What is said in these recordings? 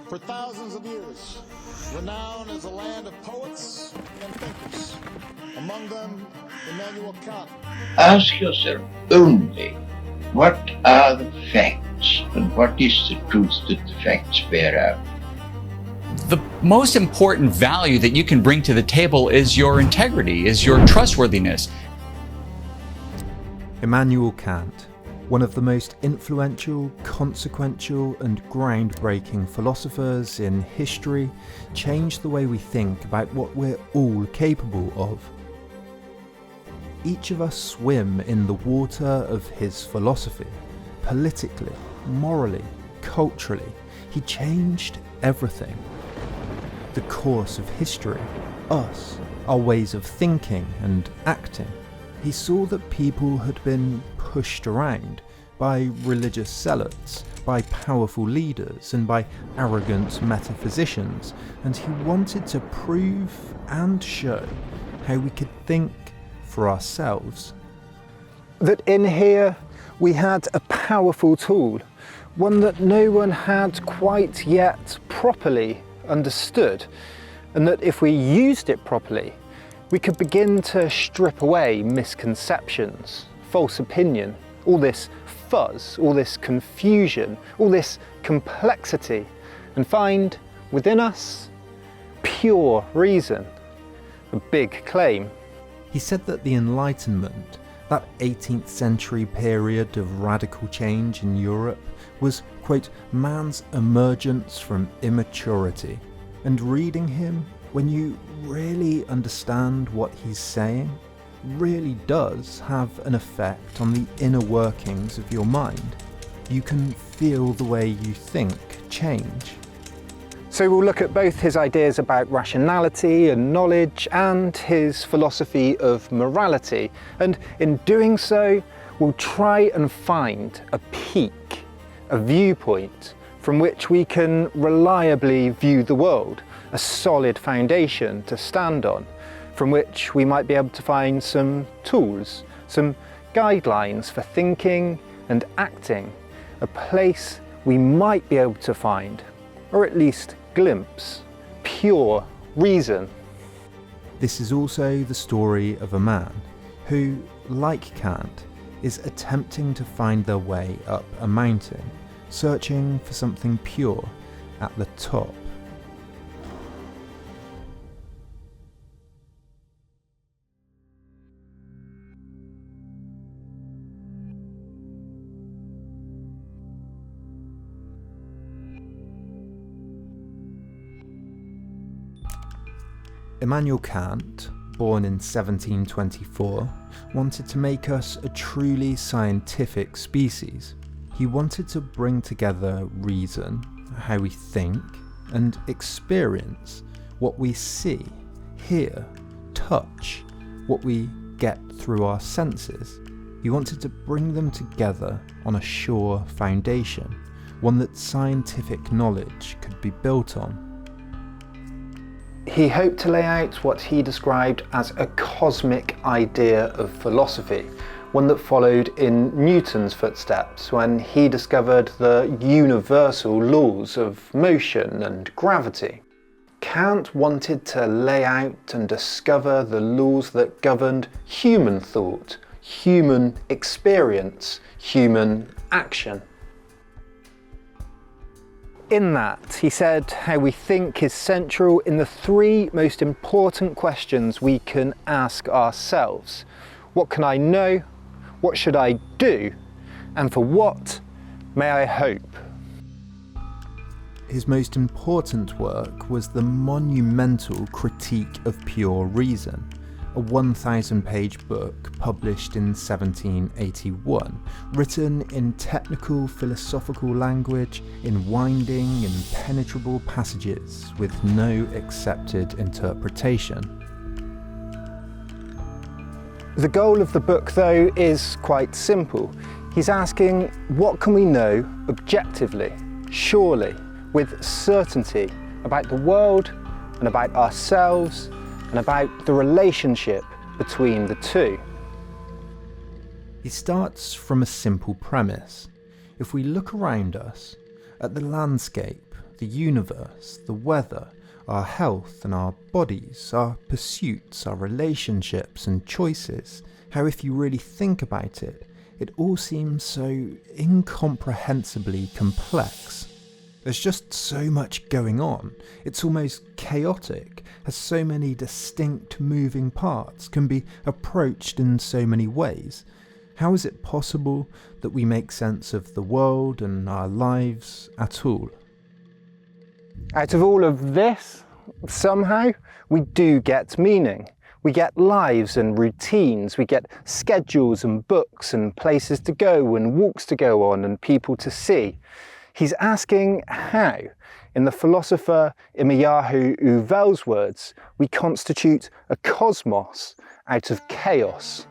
For thousands of years, renowned as a land of poets and thinkers, among them Immanuel Kant. Ask yourself only, what are the facts and what is the truth that the facts bear out? The most important value that you can bring to the table is your integrity, is your trustworthiness. Immanuel Kant, one of the most influential, consequential and groundbreaking philosophers in history, changed the way we think about what we're all capable of. Each of us swim in the water of his philosophy, politically, morally, culturally. He changed everything. The course of history, us, our ways of thinking and acting. He saw that people had been pushed around by religious zealots, by powerful leaders and by arrogant metaphysicians, and he wanted to prove and show how we could think for ourselves. That in here we had a powerful tool, one that no one had quite yet properly understood, and that if we used it properly, we could begin to strip away misconceptions, false opinion, all this fuzz, all this confusion, all this complexity, and find within us pure reason. A big claim. He said that the Enlightenment, that 18th century period of radical change in Europe, was, quote, man's emergence from immaturity. And reading him, when you really understand what he's saying, really does have an effect on the inner workings of your mind. You can feel the way you think change. So we'll look at both his ideas about rationality and knowledge and his philosophy of morality, and in doing so we'll try and find a peak, a viewpoint from which we can reliably view the world, a solid foundation to stand on, from which we might be able to find some tools, some guidelines for thinking and acting, a place we might be able to find, or at least glimpse, pure reason. This is also the story of a man who, like Kant, is attempting to find their way up a mountain, searching for something pure at the top. Immanuel Kant, born in 1724, wanted to make us a truly scientific species. He wanted to bring together reason, how we think, and experience, what we see, hear, touch, what we get through our senses. He wanted to bring them together on a sure foundation, one that scientific knowledge could be built on. He hoped to lay out what he described as a cosmic idea of philosophy, one that followed in Newton's footsteps when he discovered the universal laws of motion and gravity. Kant wanted to lay out and discover the laws that governed human thought, human experience, human action. In that, he said how we think is central in the three most important questions we can ask ourselves. What can I know? What should I do? And for what may I hope? His most important work was the monumental Critique of Pure Reason, a 1,000-page book published in 1781, written in technical philosophical language, in winding, impenetrable passages with no accepted interpretation. The goal of the book, though, is quite simple. He's asking, what can we know objectively, surely, with certainty about the world and about ourselves and about the relationship between the two? He starts from a simple premise. If we look around us, at the landscape, The universe, the weather, our health and our bodies, our pursuits, our relationships and choices, how if you really think about it, it all seems so incomprehensibly complex. There's just so much going on. It's almost chaotic, has so many distinct moving parts, can be approached in so many ways. How is it possible that we make sense of the world and our lives at all? Out of all of this, somehow, we do get meaning. We get lives and routines, we get schedules and books and places to go and walks to go on and people to see. He's asking how, in the philosopher Immanuel Kant's words, we constitute a cosmos out of chaos.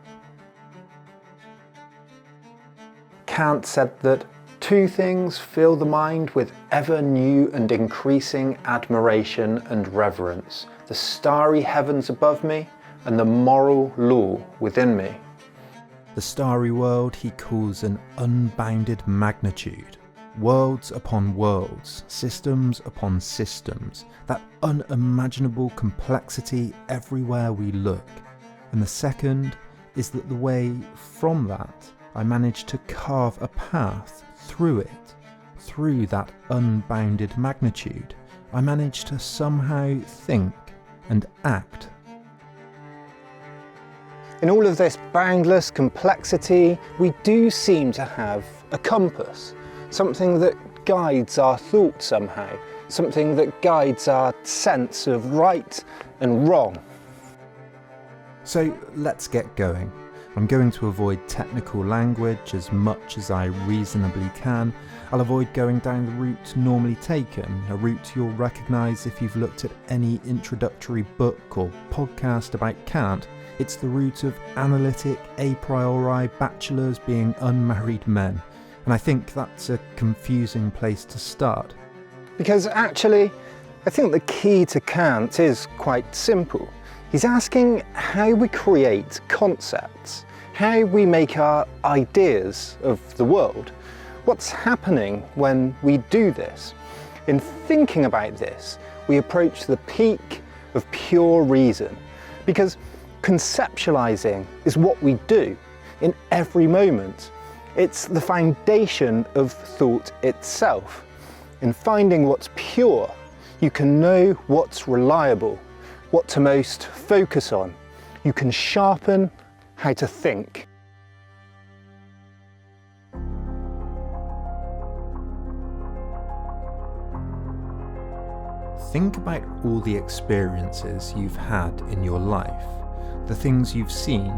Kant said that two things fill the mind with ever new and increasing admiration and reverence: the starry heavens above me and the moral law within me. The starry world he calls an unbounded magnitude. Worlds upon worlds, systems upon systems, that unimaginable complexity everywhere we look. And the second is that the way from that I managed to carve a path through it, through that unbounded magnitude. I managed to somehow think and act. In all of this boundless complexity, we do seem to have a compass, something that guides our thought somehow, something that guides our sense of right and wrong. So let's get going. I'm going to avoid technical language as much as I reasonably can. I'll avoid going down the route normally taken, a route you'll recognise if you've looked at any introductory book or podcast about Kant. It's the route of analytic, a priori bachelors being unmarried men. And I think that's a confusing place to start. Because actually, I think the key to Kant is quite simple. He's asking how we create concepts, how we make our ideas of the world. What's happening when we do this? In thinking about this, we approach the peak of pure reason, because conceptualizing is what we do in every moment. It's the foundation of thought itself. In finding what's pure, you can know what's reliable, what to most focus on. You can sharpen how to think. Think about all the experiences you've had in your life, the things you've seen,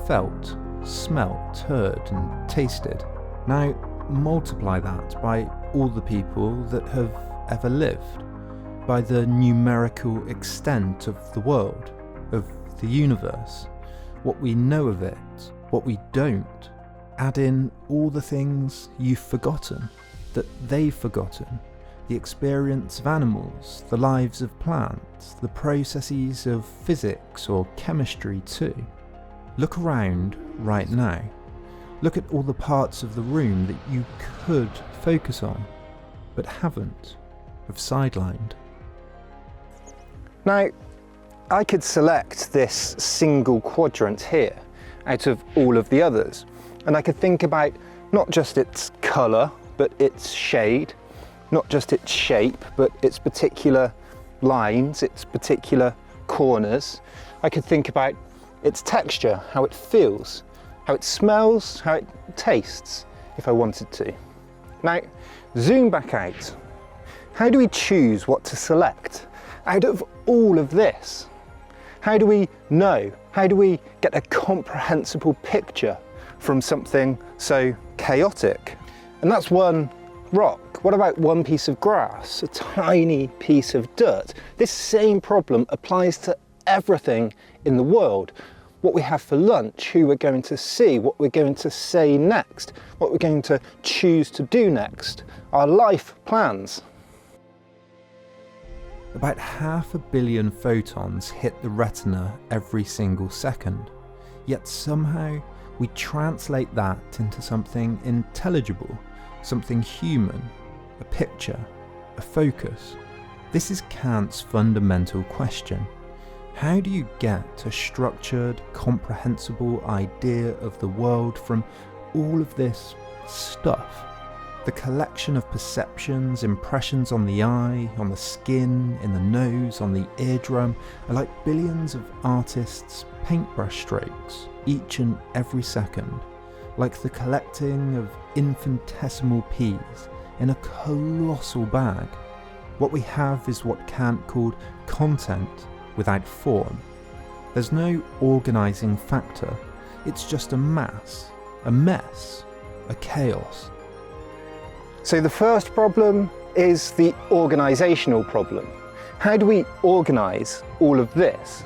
felt, smelt, heard and tasted. Now multiply that by all the people that have ever lived, by the numerical extent of the world, of the universe, what we know of it, what we don't. Add in all the things you've forgotten, that they've forgotten, the experience of animals, the lives of plants, the processes of physics or chemistry too. Look around right now. Look at all the parts of the room that you could focus on, but haven't, have sidelined. Now, I could select this single quadrant here out of all of the others, and I could think about not just its colour, but its shade, not just its shape, but its particular lines, its particular corners. I could think about its texture, how it feels, how it smells, how it tastes, if I wanted to. Now, zoom back out. How do we choose what to select out of all of this? How do we know? How do we get a comprehensible picture from something so chaotic? And that's one rock. What about one piece of grass, a tiny piece of dirt? This same problem applies to everything in the world. What we have for lunch, who we're going to see, what we're going to say next, what we're going to choose to do next, our life plans. About 500 million photons hit the retina every single second, yet somehow we translate that into something intelligible, something human, a picture, a focus. This is Kant's fundamental question. How do you get a structured, comprehensible idea of the world from all of this stuff? The collection of perceptions, impressions on the eye, on the skin, in the nose, on the eardrum, are like billions of artists' paintbrush strokes, each and every second, like the collecting of infinitesimal peas in a colossal bag. What we have is what Kant called content without form. There's no organising factor, it's just a mass, a mess, a chaos. So the first problem is the organisational problem. How do we organise all of this?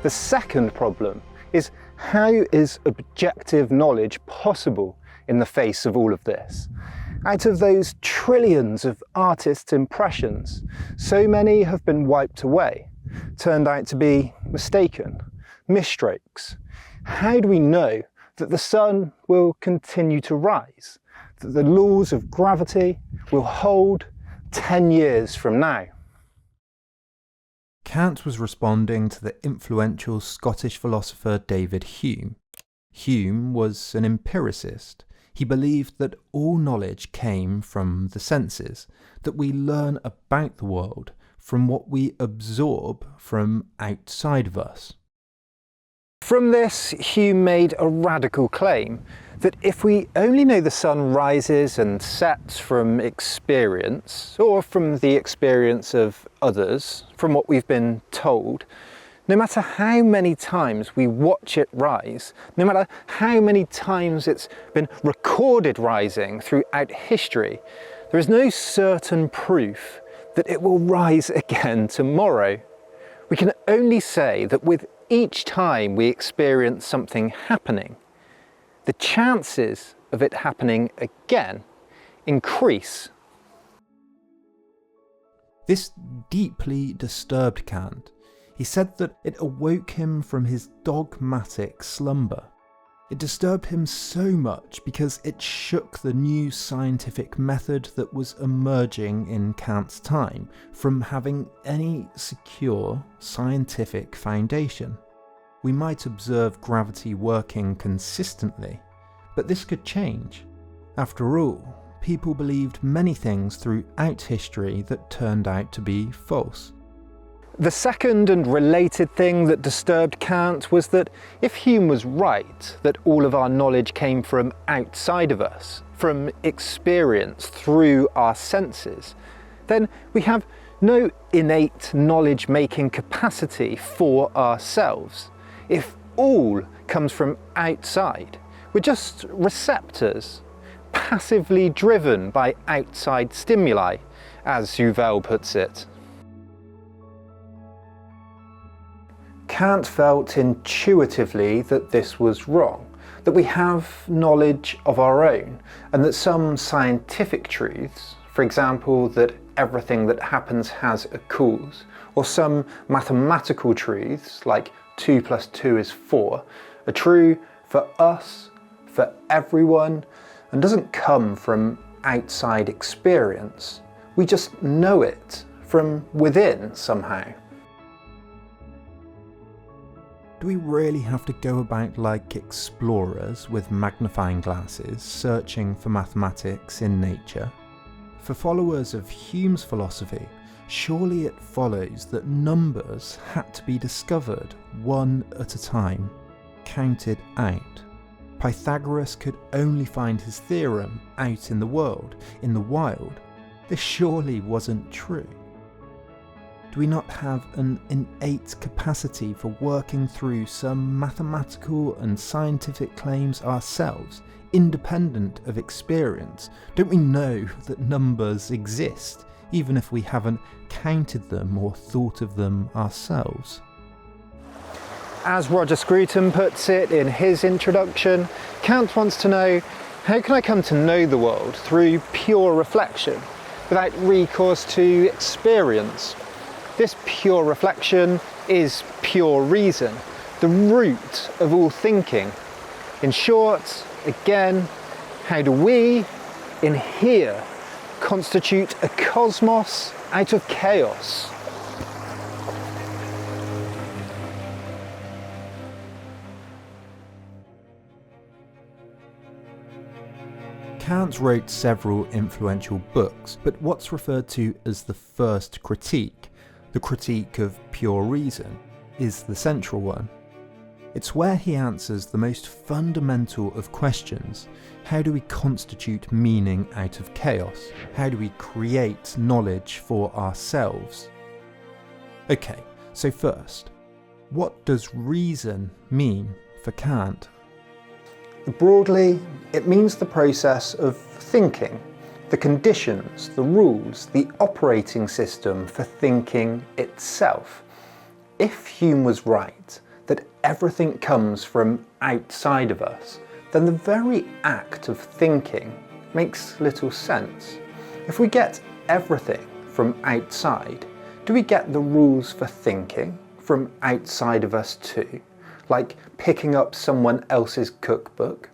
The second problem is, how is objective knowledge possible in the face of all of this? Out of those trillions of artists' impressions, so many have been wiped away, turned out to be mistaken, misstrokes. How do we know that the sun will continue to rise, that the laws of gravity will hold 10 years from now? Kant was responding to the influential Scottish philosopher David Hume. Hume was an empiricist. He believed that all knowledge came from the senses, that we learn about the world from what we absorb from outside of us. From this, Hume made a radical claim that if we only know the sun rises and sets from experience, or from the experience of others, from what we've been told, no matter how many times we watch it rise, no matter how many times it's been recorded rising throughout history, there is no certain proof that it will rise again tomorrow. We can only say that with each time we experience something happening, the chances of it happening again increase. This deeply disturbed Kant. He said that it awoke him from his dogmatic slumber. It disturbed him so much because it shook the new scientific method that was emerging in Kant's time from having any secure scientific foundation. We might observe gravity working consistently, but this could change. After all, people believed many things throughout history that turned out to be false. The second and related thing that disturbed Kant was that if Hume was right, that all of our knowledge came from outside of us, from experience through our senses, then we have no innate knowledge-making capacity for ourselves. If all comes from outside, we're just receptors, passively driven by outside stimuli, as Yuval puts it. Kant felt intuitively that this was wrong, that we have knowledge of our own, and that some scientific truths, for example that everything that happens has a cause, or some mathematical truths like 2 + 2 is 4, are true for us, for everyone, and doesn't come from outside experience. We just know it from within somehow. Do we really have to go about like explorers with magnifying glasses searching for mathematics in nature? For followers of Hume's philosophy, surely it follows that numbers had to be discovered one at a time, counted out. Pythagoras could only find his theorem out in the world, in the wild. This surely wasn't true. Do we not have an innate capacity for working through some mathematical and scientific claims ourselves, independent of experience? Don't we know that numbers exist, even if we haven't counted them or thought of them ourselves? As Roger Scruton puts it in his introduction, Kant wants to know, how can I come to know the world through pure reflection, without recourse to experience? This pure reflection is pure reason, the root of all thinking. In short, again, how do we, in here, constitute a cosmos out of chaos. Kant wrote several influential books, but what's referred to as the first critique, the critique of pure reason, is the central one. It's where he answers the most fundamental of questions. How do we constitute meaning out of chaos? How do we create knowledge for ourselves? Okay, so first, what does reason mean for Kant? Broadly, it means the process of thinking, the conditions, the rules, the operating system for thinking itself. If Hume was right, that everything comes from outside of us, then the very act of thinking makes little sense. If we get everything from outside, do we get the rules for thinking from outside of us too? Like picking up someone else's cookbook?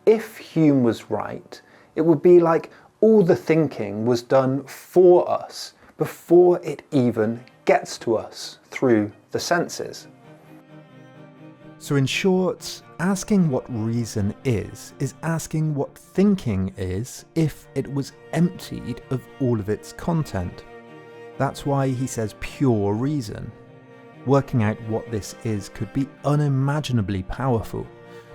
If Hume was right, it would be like all the thinking was done for us before it even gets to us through the senses. So in short, asking what reason is asking what thinking is if it was emptied of all of its content. That's why he says pure reason. Working out what this is could be unimaginably powerful.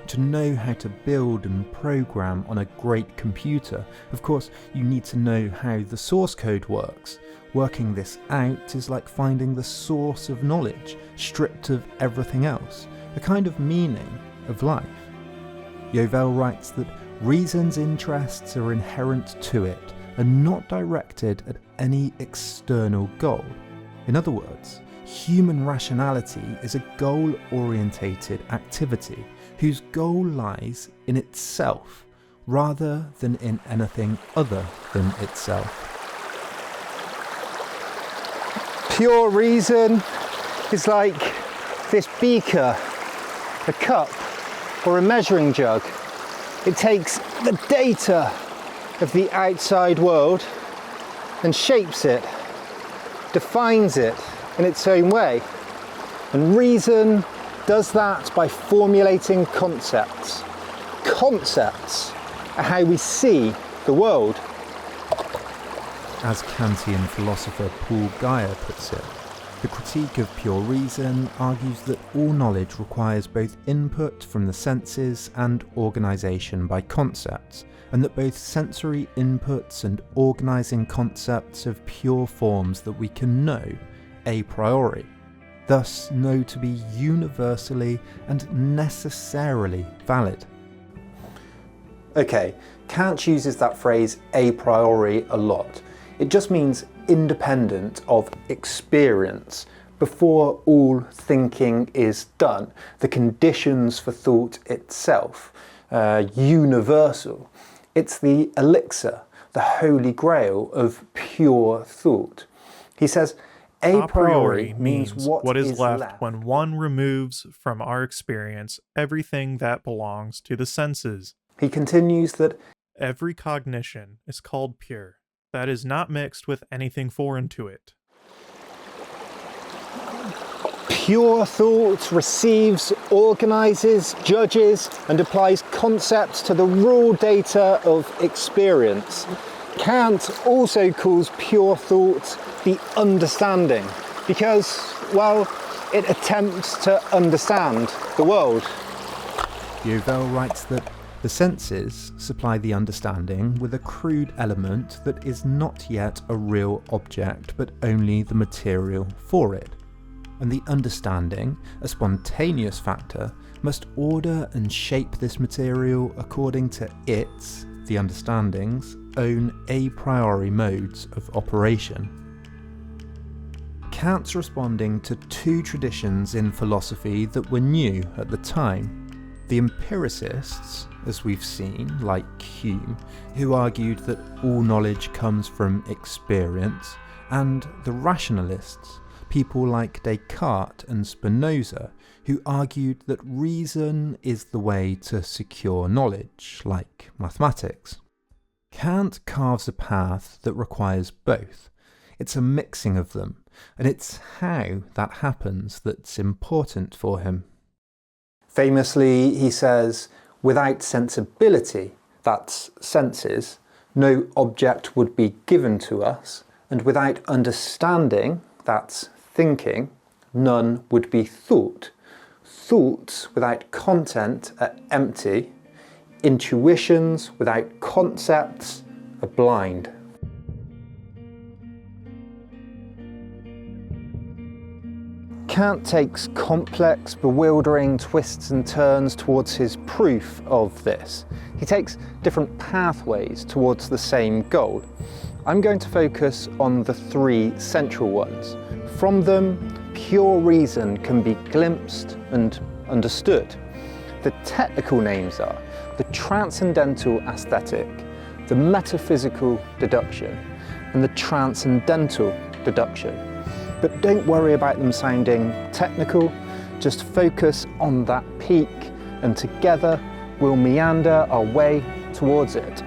To know how to build and program on a great computer, of course, you need to know how the source code works. Working this out is like finding the source of knowledge, stripped of everything else, a kind of meaning of life. Yovel writes that reason's interests are inherent to it and not directed at any external goal. In other words, human rationality is a goal-orientated activity whose goal lies in itself rather than in anything other than itself. Pure reason is like this beaker, a cup, or a measuring jug. It takes the data of the outside world and shapes it, defines it in its own way. And reason does that by formulating concepts. Concepts are how we see the world. As Kantian philosopher Paul Guyer puts it, the critique of pure reason argues that all knowledge requires both input from the senses and organisation by concepts, and that both sensory inputs and organising concepts have pure forms that we can know a priori, thus know to be universally and necessarily valid. Okay, Kant uses that phrase a priori a lot. It just means independent of experience, before all thinking is done. The conditions for thought itself, universal. It's the elixir, the holy grail of pure thought. He says, a priori means what is left when one removes from our experience everything that belongs to the senses. He continues that every cognition is called pure, that is not mixed with anything foreign to it. pure thought receives, organizes, judges, and applies concepts to the raw data of experience. Kant also calls pure thought the understanding because, well, it attempts to understand the world. Yovel writes that the senses supply the understanding with a crude element that is not yet a real object but only the material for it. And the understanding, a spontaneous factor, must order and shape this material according to its, the understanding's, own a priori modes of operation. Kant's responding to two traditions in philosophy that were new at the time. The empiricists, as we've seen, like Hume, who argued that all knowledge comes from experience, and the rationalists, people like Descartes and Spinoza, who argued that reason is the way to secure knowledge, like mathematics. Kant carves a path that requires both. It's a mixing of them, and it's how that happens that's important for him. Famously, he says, without sensibility, that's senses, no object would be given to us, and without understanding, that's thinking, none would be thought. Thoughts without content are empty, intuitions without concepts are blind. Kant takes complex, bewildering twists and turns towards his proof of this. He takes different pathways towards the same goal. I'm going to focus on the three central ones. From them, pure reason can be glimpsed and understood. The technical names are the transcendental aesthetic, the metaphysical deduction, and the transcendental deduction. But don't worry about them sounding technical, just focus on that peak, and together we'll meander our way towards it.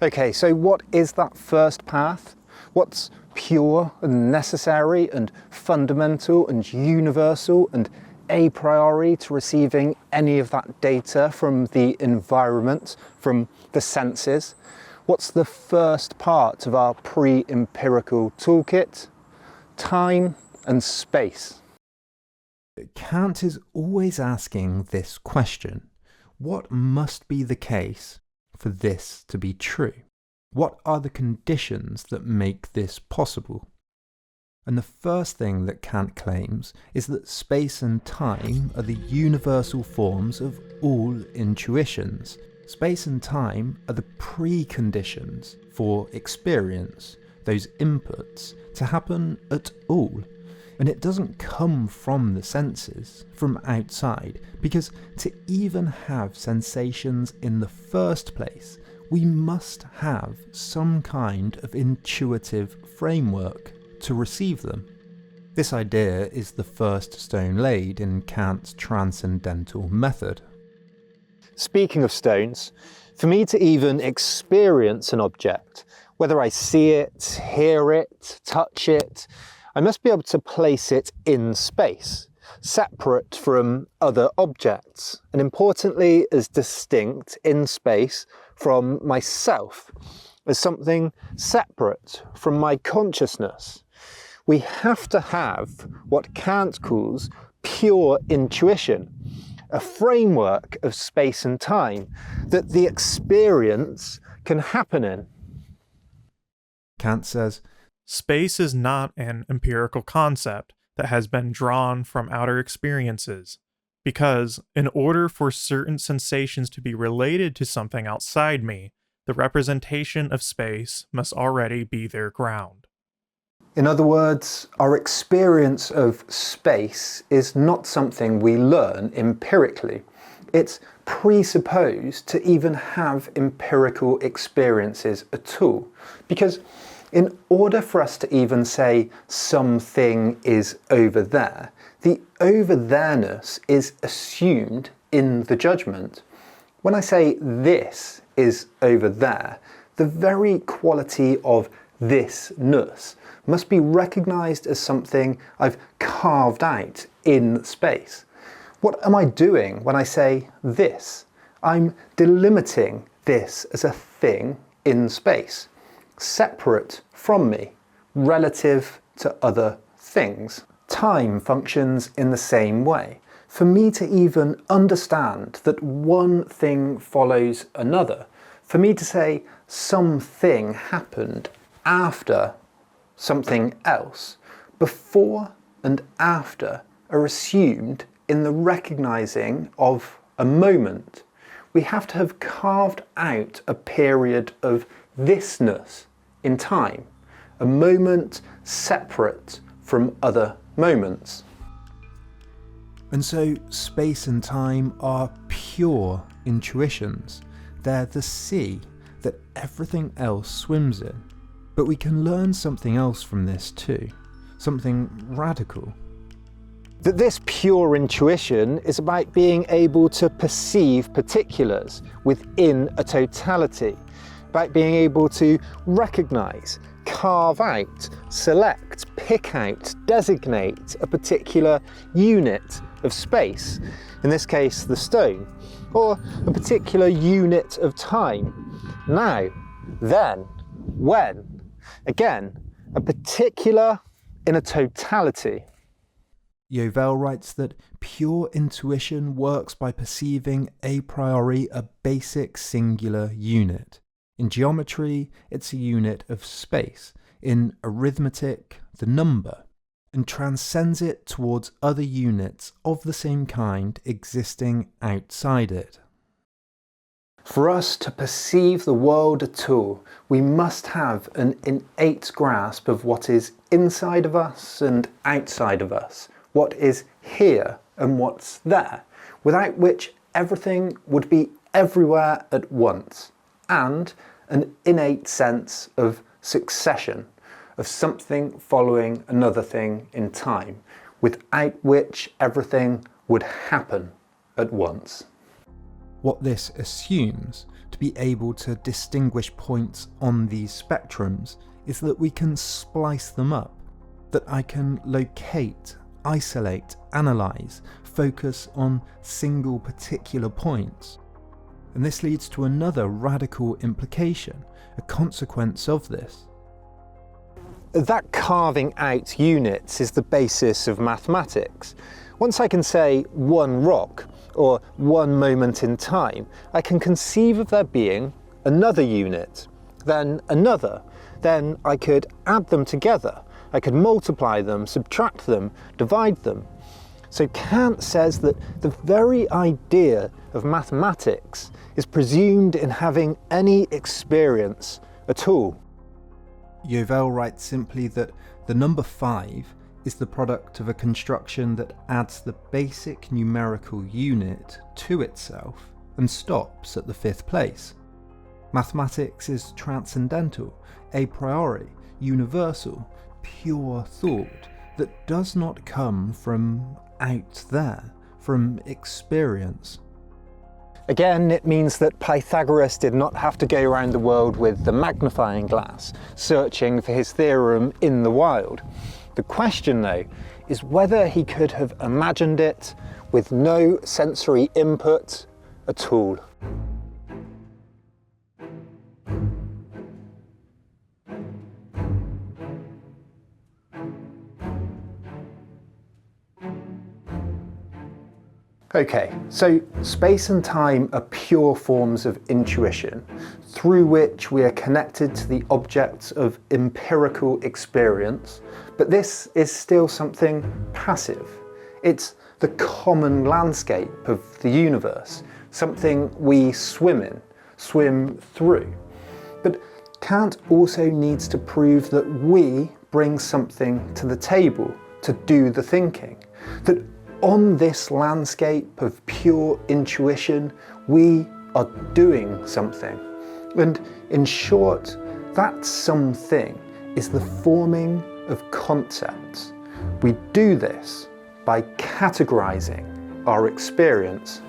Okay, so what is that first path? What's pure and necessary and fundamental and universal and a priori to receiving any of that data from the environment, from the senses? What's the first part of our pre-empirical toolkit? Time and space. Kant is always asking this question: what must be the case for this to be true? What are the conditions that make this possible? And the first thing that Kant claims is that space and time are the universal forms of all intuitions. Space and time are the preconditions for experience, those inputs, to happen at all. And it doesn't come from the senses, from outside, because to even have sensations in the first place, we must have some kind of intuitive framework to receive them. This idea is the first stone laid in Kant's Transcendental method. Speaking of stones, for me to even experience an object, whether I see it, hear it, touch it, I must be able to place it in space, separate from other objects, and importantly as distinct in space from myself, as something separate from my consciousness. We have to have what Kant calls pure intuition, a framework of space and time that the experience can happen in. Kant says, Space is not an empirical concept that has been drawn from outer experiences, because in order for certain sensations to be related to something outside me, the representation of space must already be their ground. In other words, our experience of space is not something we learn empirically. It's presupposed to even have empirical experiences at all. Because in order for us to even say something is over there, the over there-ness is assumed in the judgment. When I say this is over there, the very quality of this-ness must be recognized as something I've carved out in space. What am I doing when I say this? I'm delimiting this as a thing in space, separate from me, relative to other things. Time functions in the same way. For me to even understand that one thing follows another, for me to say something happened after something else, before and after are assumed in the recognizing of a moment. We have to have carved out a period of thisness in time, a moment separate from other moments. and so space and time are pure intuitions. They're the sea that everything else swims in. But we can learn something else from this too, something radical. That this pure intuition is about being able to perceive particulars within a totality, about being able to recognise, carve out, select, pick out, designate a particular unit of space, in this case the stone, or a particular unit of time, now, then, when, again, a particular in a totality. Yovel writes that pure intuition works by perceiving a priori a basic singular unit. In geometry, it's a unit of space. In arithmetic, the number, and transcends it towards other units of the same kind existing outside it. For us to perceive the world at all, we must have an innate grasp of what is inside of us and outside of us, what is here and what's there, without which everything would be everywhere at once, and an innate sense of succession, of something following another thing in time, without which everything would happen at once. What this assumes, to be able to distinguish points on these spectrums, is that we can splice them up, that I can locate, isolate, analyse, focus on single particular points. And this leads to another radical implication, a consequence of this. That carving out units is the basis of mathematics. Once I can say one rock, or one moment in time, I can conceive of there being another unit, then another, then I could add them together, I could multiply them, subtract them, divide them. So Kant says that the very idea of mathematics is presumed in having any experience at all. Yovel writes simply that the number 5 is the product of a construction that adds the basic numerical unit to itself and stops at the 5th place. Mathematics is transcendental, a priori, universal, pure thought that does not come from out there, from experience. Again, it means that Pythagoras did not have to go around the world with the magnifying glass, searching for his theorem in the wild. The question, though, is whether he could have imagined it with no sensory input at all. Okay, so space and time are pure forms of intuition, through which we are connected to the objects of empirical experience, but this is still something passive. It's the common landscape of the universe, something we swim through. But Kant also needs to prove that we bring something to the table to do the thinking, that on this landscape of pure intuition, we are doing something. And in short, that something is the forming of concepts. We do this by categorizing our experience.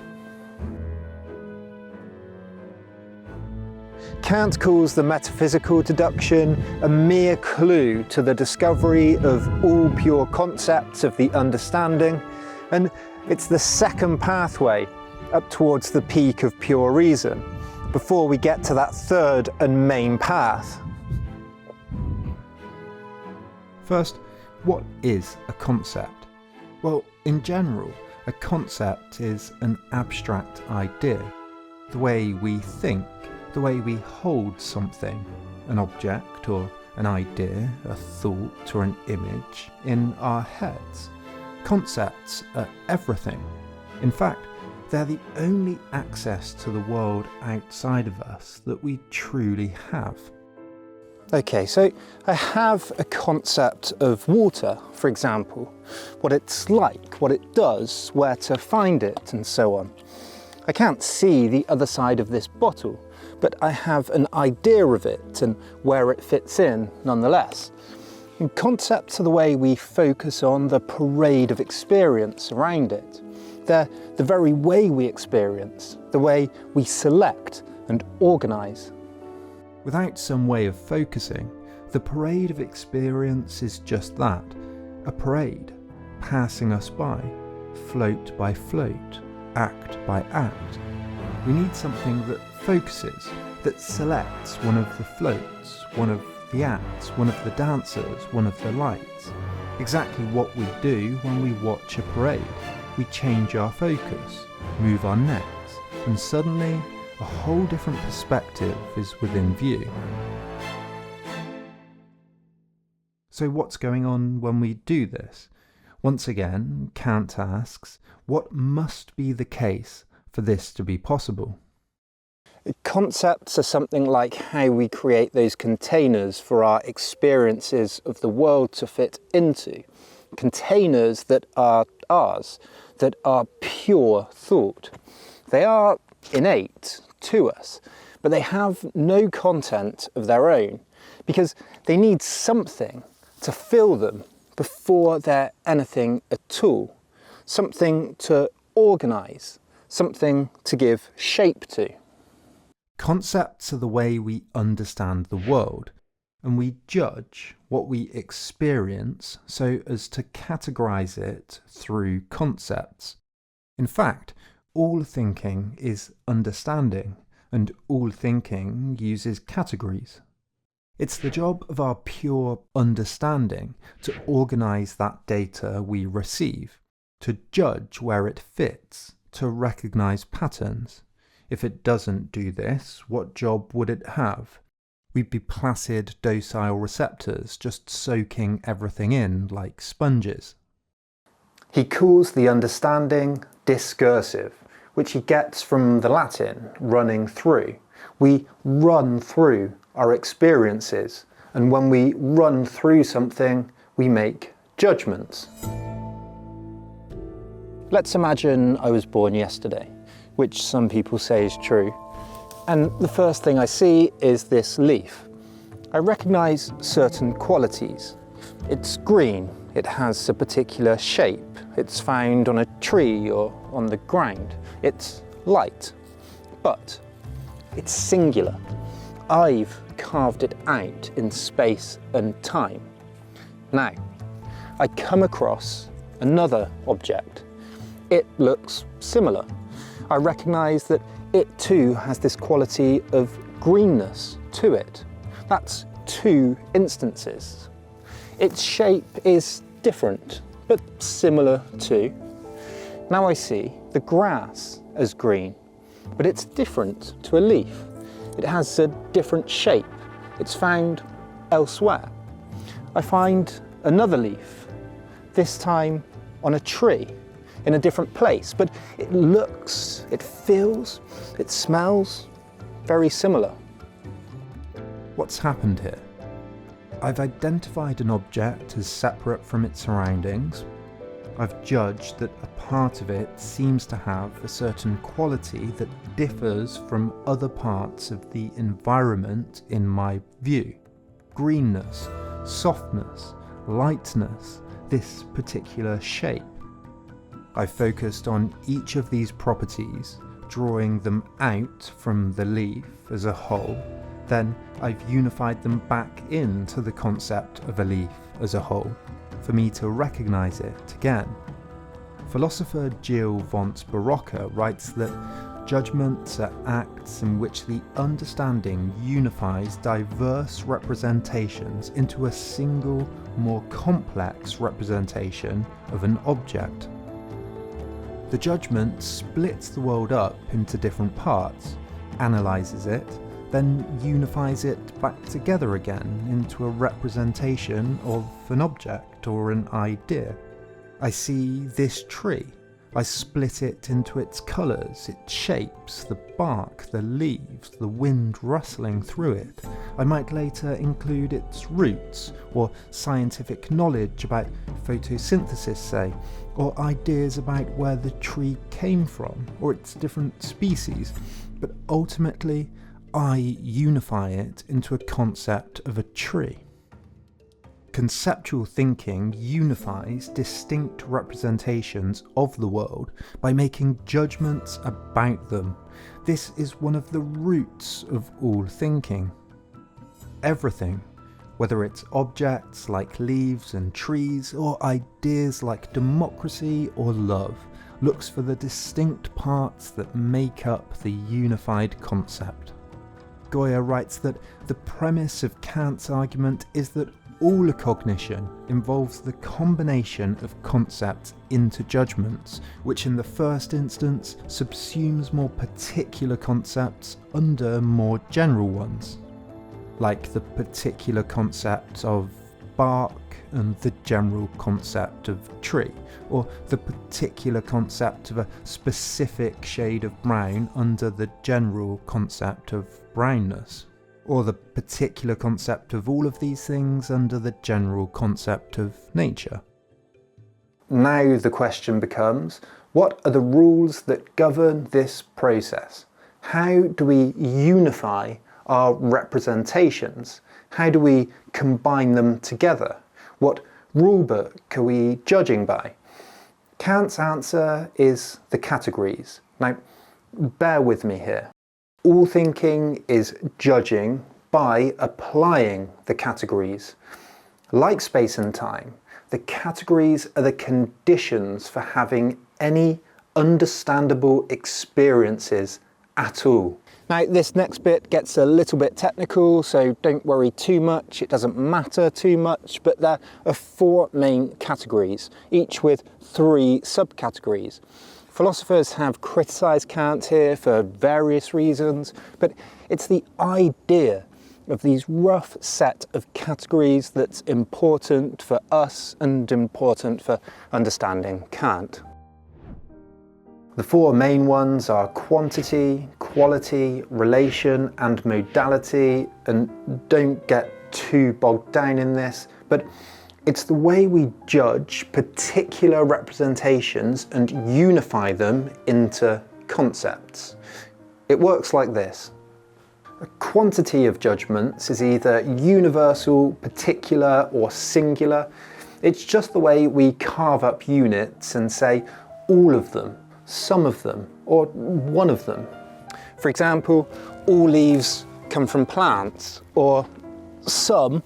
Kant calls the metaphysical deduction a mere clue to the discovery of all pure concepts of the understanding, and it's the second pathway up towards the peak of pure reason, before we get to that third and main path. First, what is a concept? Well, in general, a concept is an abstract idea. The way we think, the way we hold something, an object or an idea, a thought or an image in our heads. Concepts are everything. In fact, they're the only access to the world outside of us that we truly have. Okay, so I have a concept of water, for example, what it's like, what it does, where to find it, and so on. I can't see the other side of this bottle, but I have an idea of it and where it fits in nonetheless. And concepts are the way we focus on the parade of experience around it. They're the very way we experience, the way we select and organise. Without some way of focusing, the parade of experience is just that, a parade, passing us by, float by float, act by act. We need something that focuses, that selects one of the floats, one of the acts, one of the dancers, one of the lights. Exactly what we do when we watch a parade. We change our focus, move our necks, and suddenly a whole different perspective is within view. So what's going on when we do this? Once again, Kant asks, what must be the case for this to be possible? Concepts are something like how we create those containers for our experiences of the world to fit into. Containers that are ours, that are pure thought. They are innate to us, but they have no content of their own because they need something to fill them before they're anything at all. Something to organise, something to give shape to. Concepts are the way we understand the world, and we judge what we experience so as to categorise it through concepts. In fact, all thinking is understanding, and all thinking uses categories. It's the job of our pure understanding to organise that data we receive, to judge where it fits, to recognise patterns. If it doesn't do this, what job would it have? We'd be placid, docile receptors, just soaking everything in like sponges. He calls the understanding discursive, which he gets from the Latin, running through. We run through our experiences, and when we run through something, we make judgments. Let's imagine I was born yesterday, which some people say is true, and the first thing I see is this leaf. I recognise certain qualities. It's green, it has a particular shape, it's found on a tree or on the ground, it's light, but it's singular. I've carved it out in space and time. Now, I come across another object. It looks similar. I recognise that it too has this quality of greenness to it. That's two instances. Its shape is different, but similar too. Now I see the grass as green, but it's different to a leaf. It has a different shape. It's found elsewhere. I find another leaf, this time on a tree, in a different place, but it looks, it feels, it smells very similar. What's happened here? I've identified an object as separate from its surroundings. I've judged that a part of it seems to have a certain quality that differs from other parts of the environment in my view. Greenness, softness, lightness, this particular shape. I focused on each of these properties, drawing them out from the leaf as a whole. Then I've unified them back into the concept of a leaf as a whole, for me to recognise it again. Philosopher Gilles von Barocca writes that judgments are acts in which the understanding unifies diverse representations into a single, more complex representation of an object. The judgment splits the world up into different parts, analyses it, then unifies it back together again into a representation of an object or an idea. I see this tree. I split it into its colours, its shapes, the bark, the leaves, the wind rustling through it. I might later include its roots, or scientific knowledge about photosynthesis, say, or ideas about where the tree came from, or its different species, but ultimately I unify it into a concept of a tree. Conceptual thinking unifies distinct representations of the world by making judgments about them. This is one of the roots of all thinking. Everything, whether it's objects like leaves and trees, or ideas like democracy or love, looks for the distinct parts that make up the unified concept. Goya writes that the premise of Kant's argument is that all cognition involves the combination of concepts into judgments, which in the first instance subsumes more particular concepts under more general ones, like the particular concept of bark and the general concept of tree, or the particular concept of a specific shade of brown under the general concept of brownness, or the particular concept of all of these things under the general concept of nature. Now the question becomes, what are the rules that govern this process? How do we unify our representations? How do we combine them together? What rulebook are we judging by? Kant's answer is the categories. Now, bear with me here. All thinking is judging by applying the categories. Like space and time, the categories are the conditions for having any understandable experiences at all. Now, this next bit gets a little bit technical, so don't worry too much, it doesn't matter too much, but there are 4 main categories, each with 3 subcategories. Philosophers have criticised Kant here for various reasons, but it's the idea of these rough set of categories that's important for us and important for understanding Kant. The 4 main ones are quantity, quality, relation and modality, and don't get too bogged down in this, but it's the way we judge particular representations and unify them into concepts. It works like this. A quantity of judgments is either universal, particular or singular. It's just the way we carve up units and say all of them, some of them, or one of them. For example, all leaves come from plants, or some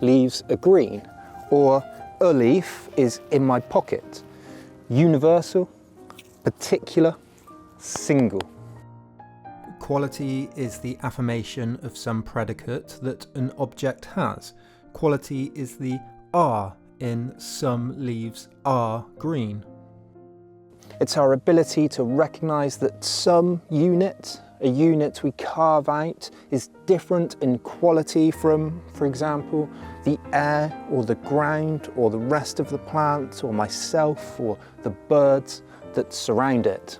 leaves are green, or a leaf is in my pocket. Universal, particular, single. Quality is the affirmation of some predicate that an object has. Quality is the are in some leaves are green. It's our ability to recognise that some unit, a unit we carve out, is different in quality from, for example, the air or the ground or the rest of the plant or myself or the birds that surround it.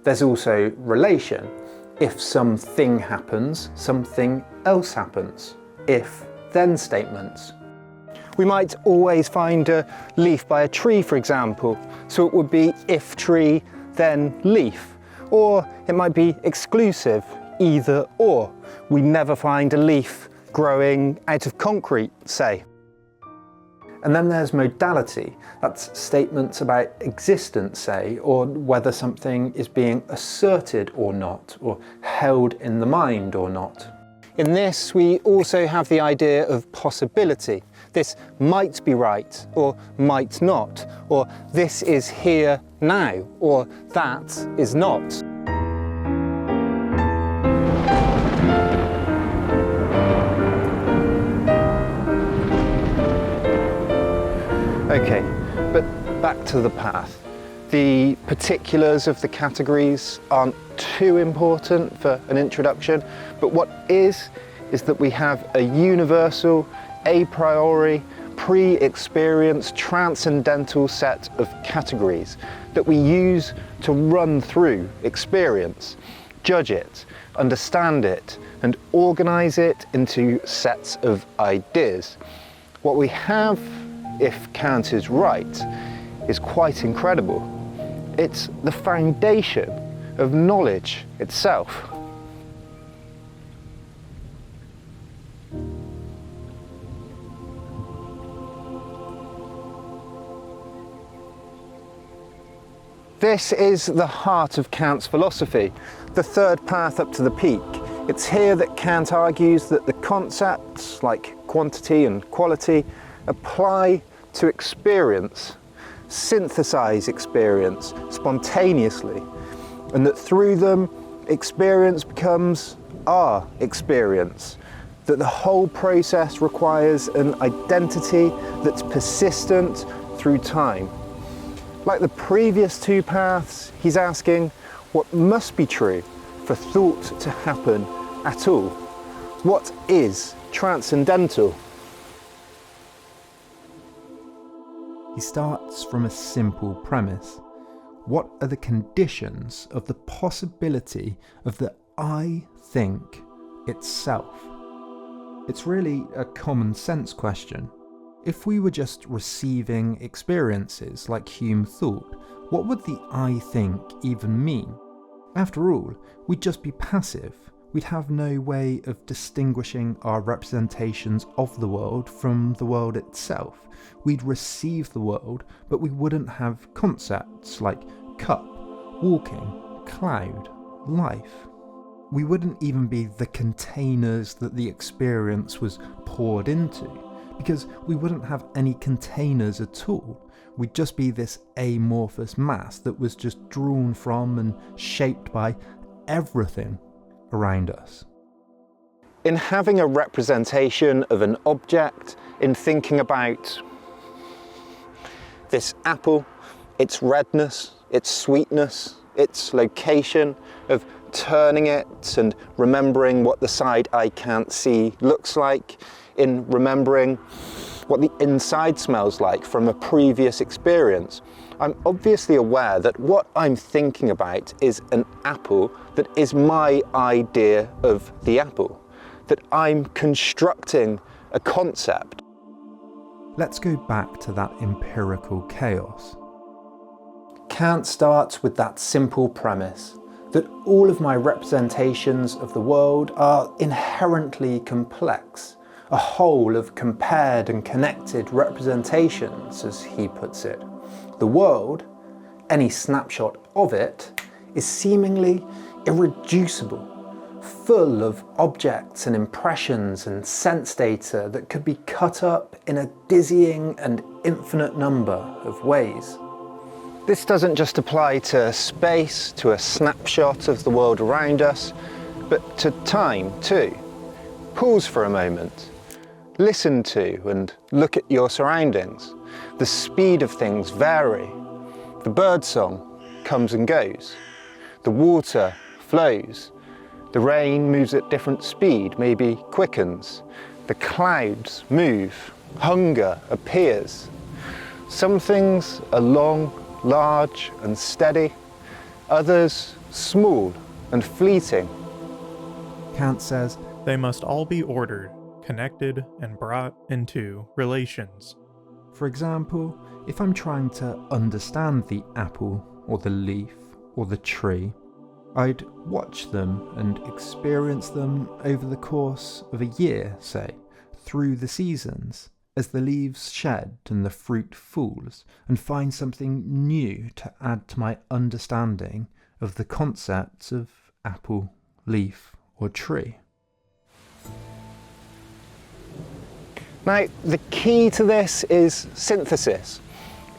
There's also relation. If something happens, something else happens. If-then statements. We might always find a leaf by a tree, for example, so it would be if tree, then leaf. Or it might be exclusive, either or. We never find a leaf growing out of concrete, say. And then there's modality. That's statements about existence, say, or whether something is being asserted or not, or held in the mind or not. In this, we also have the idea of possibility. This might be right, or might not, or this is here now, or that is not. Okay, but back to the path. The particulars of the categories aren't too important for an introduction, but what is that we have a universal, a priori, pre-experienced, transcendental set of categories that we use to run through experience, judge it, understand it, and organize it into sets of ideas. What we have, if Kant is right, is quite incredible. It's the foundation of knowledge itself. This is the heart of Kant's philosophy, the third path up to the peak. It's here that Kant argues that the concepts like quantity and quality apply to experience, synthesize experience spontaneously, and that through them experience becomes our experience, that the whole process requires an identity that's persistent through time. Like the previous two paths, he's asking what must be true for thought to happen at all. What is transcendental? He starts from a simple premise. What are the conditions of the possibility of the I think itself? It's really a common sense question. If we were just receiving experiences like Hume thought, what would the I think even mean? After all, we'd just be passive. We'd have no way of distinguishing our representations of the world from the world itself. We'd receive the world, but we wouldn't have concepts like cup, walking, cloud, life. We wouldn't even be the containers that the experience was poured into, because we wouldn't have any containers at all. We'd just be this amorphous mass that was just drawn from and shaped by everything around us. In having a representation of an object, in thinking about this apple, its redness, its sweetness, its location, of turning it and remembering what the side I can't see looks like, in remembering what the inside smells like from a previous experience. I'm obviously aware that what I'm thinking about is an apple that is my idea of the apple, that I'm constructing a concept. Let's go back to that empirical chaos. Kant starts with that simple premise that all of my representations of the world are inherently complex, a whole of compared and connected representations, as he puts it. The world, any snapshot of it, is seemingly irreducible, full of objects and impressions and sense data that could be cut up in a dizzying and infinite number of ways. This doesn't just apply to space, to a snapshot of the world around us, but to time too. Pause for a moment. Listen to and look at your surroundings. The speed of things vary. The birdsong comes and goes. The water flows. The rain moves at different speed, maybe quickens. The clouds move. Hunger appears. Some things are long, large and steady. Others small and fleeting. Kant says, They must all be ordered, connected, and brought into relations. for example, if I'm trying to understand the apple or the leaf or the tree, I'd watch them and experience them over the course of a year, say, through the seasons, as the leaves shed and the fruit falls, and find something new to add to my understanding of the concepts of apple, leaf, or tree. Now, the key to this is synthesis.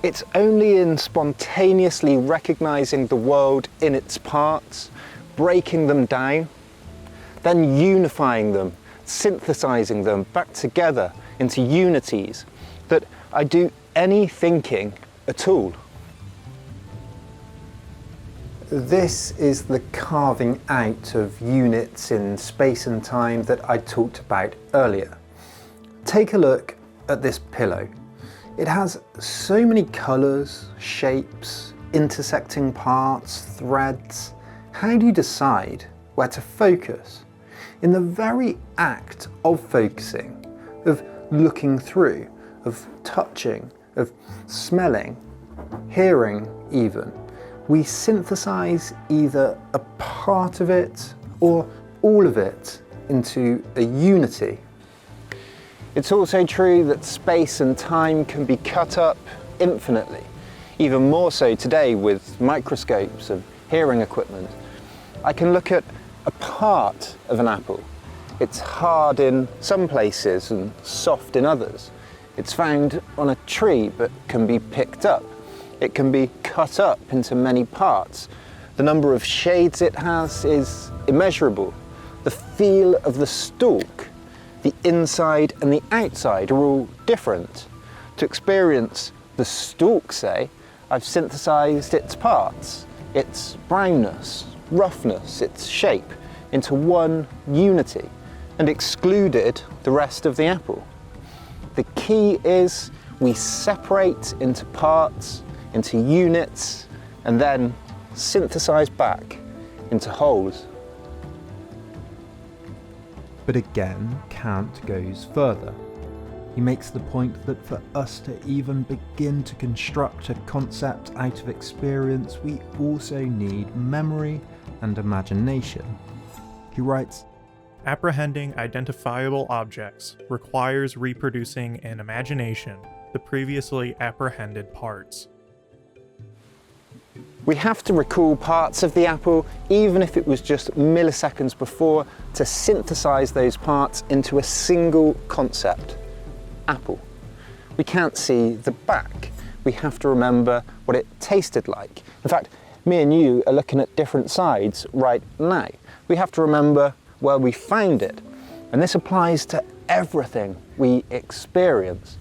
It's only in spontaneously recognizing the world in its parts, breaking them down, then unifying them, synthesizing them back together into unities, that I do any thinking at all. This is the carving out of units in space and time that I talked about earlier. Take a look at this pillow. It has so many colours, shapes, intersecting parts, threads. How do you decide where to focus? In the very act of focusing, of looking through, of touching, of smelling, hearing even, we synthesize either a part of it or all of it into a unity. It's also true that space and time can be cut up infinitely even more so today with microscopes and hearing equipment. I can look at a part of an apple. It's hard in some places and soft in others. It's found on a tree but can be picked up. It can be cut up into many parts. The number of shades it has is immeasurable. The feel of the stalk, the inside and the outside are all different. To experience the stalk, say, I've synthesized its parts, its brownness, roughness, its shape, into one unity and excluded the rest of the apple. The key is we separate into parts, into units, and then synthesize back into wholes. But again, Kant goes further. He makes the point that for us to even begin to construct a concept out of experience, we also need memory and imagination. He writes, Apprehending identifiable objects requires reproducing in imagination the previously apprehended parts. We have to recall parts of the apple, even if it was just milliseconds before, to synthesize those parts into a single concept. Apple. We can't see the back. We have to remember what it tasted like. In fact, me and you are looking at different sides right now. We have to remember where we found it. And this applies to everything we experience.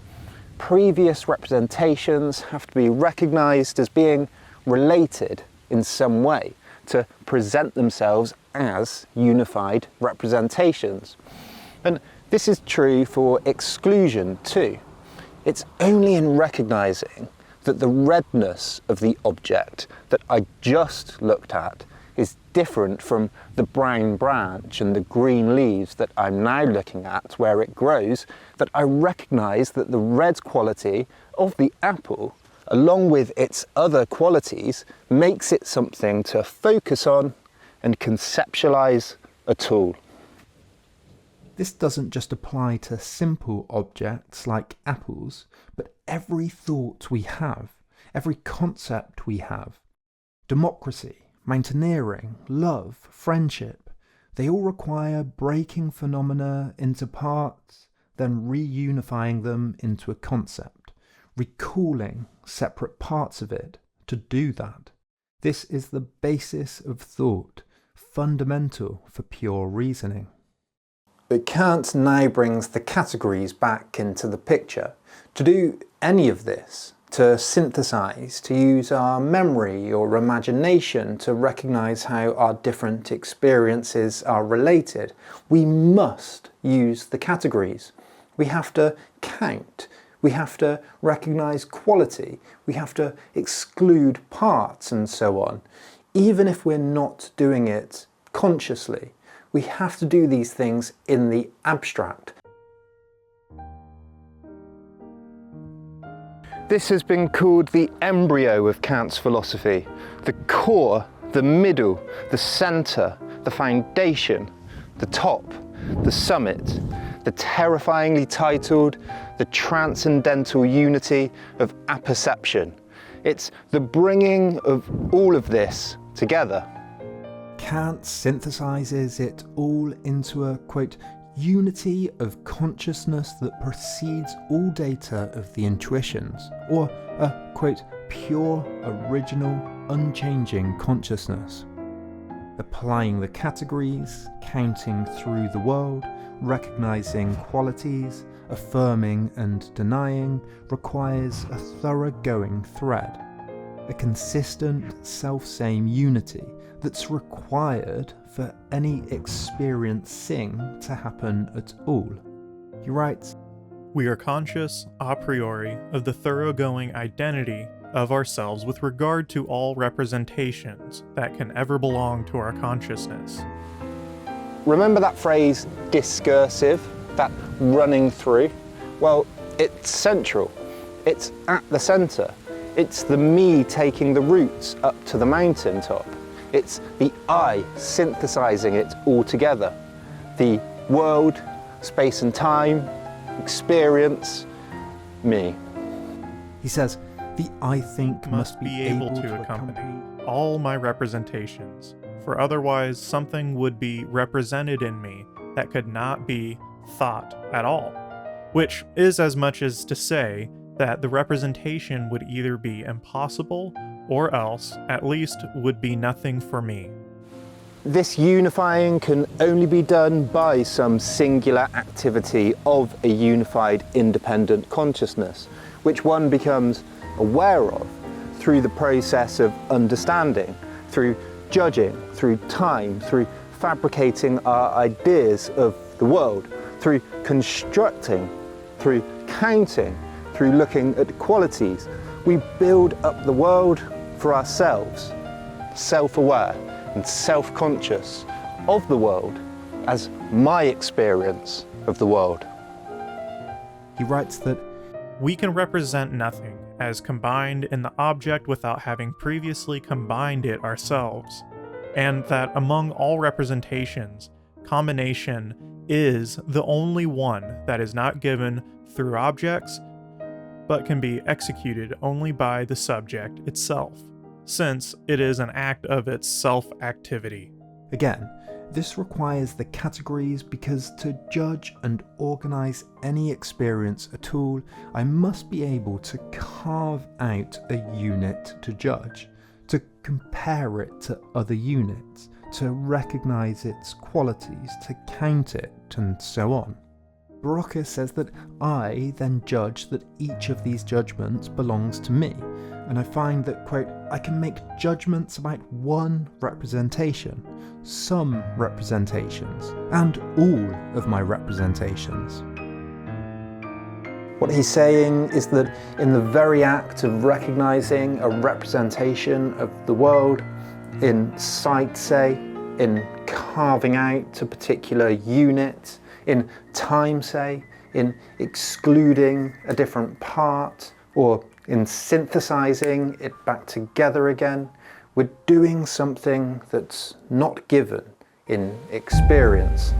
Previous representations have to be recognized as being related in some way to present themselves as unified representations. And this is true for exclusion too. It's only in recognizing that the redness of the object that I just looked at is different from the brown branch and the green leaves that I'm now looking at where it grows, that I recognize that the red quality of the apple, along with its other qualities, makes it something to focus on and conceptualize a tool. this doesn't just apply to simple objects like apples, but every thought we have, every concept we have. Democracy, mountaineering, love, friendship, they all require breaking phenomena into parts, then reunifying them into a concept, recalling separate parts of it to do that. This is the basis of thought, fundamental for pure reasoning. But Kant now brings the categories back into the picture. To do any of this, to synthesize, to use our memory or imagination to recognize how our different experiences are related, we must use the categories. We have to count. We have to recognize quality. We have to exclude parts and so on. Even if we're not doing it consciously, we have to do these things in the abstract. This has been called the embryo of Kant's philosophy, the core, the middle, the centre, the foundation, the top, the summit, the terrifyingly titled the Transcendental Unity of Apperception. It's the bringing of all of this together. Kant synthesizes it all into a, quote, unity of consciousness that precedes all data of the intuitions, or a, quote, pure, original, unchanging consciousness. Applying the categories, counting through the world, recognizing qualities, affirming and denying requires a thoroughgoing thread, a consistent self-same unity that's required for any experiencing to happen at all. He writes, We are conscious, a priori, of the thoroughgoing identity of ourselves with regard to all representations that can ever belong to our consciousness. Remember that phrase, discursive, that running through? Well, it's central. It's at the centre. It's the me taking the roots up to the mountaintop. It's the I synthesizing it all together. The world, space and time, experience, me. he says, The I think must be able to accompany all my representations, for otherwise something would be represented in me that could not be thought at all, which is as much as to say that the representation would either be impossible or else, at least, would be nothing for me. This unifying can only be done by some singular activity of a unified independent consciousness, which one becomes aware of through the process of understanding, through judging, through time, through fabricating our ideas of the world, through constructing, through counting, through looking at qualities. We build up the world for ourselves, self-aware and self-conscious of the world as my experience of the world. He writes that We can represent nothing as combined in the object without having previously combined it ourselves, and that among all representations, combination is the only one that is not given through objects, but can be executed only by the subject itself, since it is an act of its self-activity. Again, this requires the categories because to judge and organise any experience at all, I must be able to carve out a unit to judge, to compare it to other units, to recognise its qualities, to count it, and so on. Barocca says that I then judge that each of these judgments belongs to me, and I find that, quote, I can make judgments about one representation, some representations, and all of my representations. What he's saying is that in the very act of recognising a representation of the world, in sight, say, in carving out a particular unit, in time, say, in excluding a different part, or in synthesizing it back together again, we're doing something that's not given in experience.